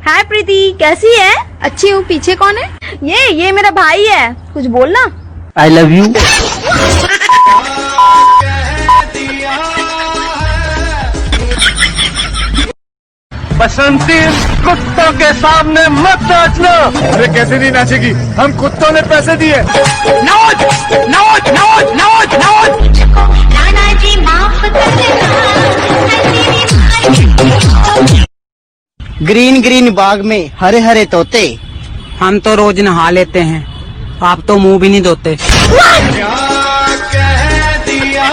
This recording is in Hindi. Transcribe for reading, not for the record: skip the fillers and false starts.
हाय प्रीति, कैसी है? अच्छी हूँ। पीछे कौन है? ये मेरा भाई है। कुछ बोलना। I love you. बसंती, कुत्तों के सामने मत नाचना। अरे कैसे नहीं नाचेगी, हम कुत्तों ने पैसे दिए। नाच नाच नाच नाच नाच। दादाजी माफ ग्रीन ग्रीन बाग में हरे हरे तोते। हम तो रोज नहा लेते हैं, आप तो मुंह भी नहीं धोते। क्या कह दिया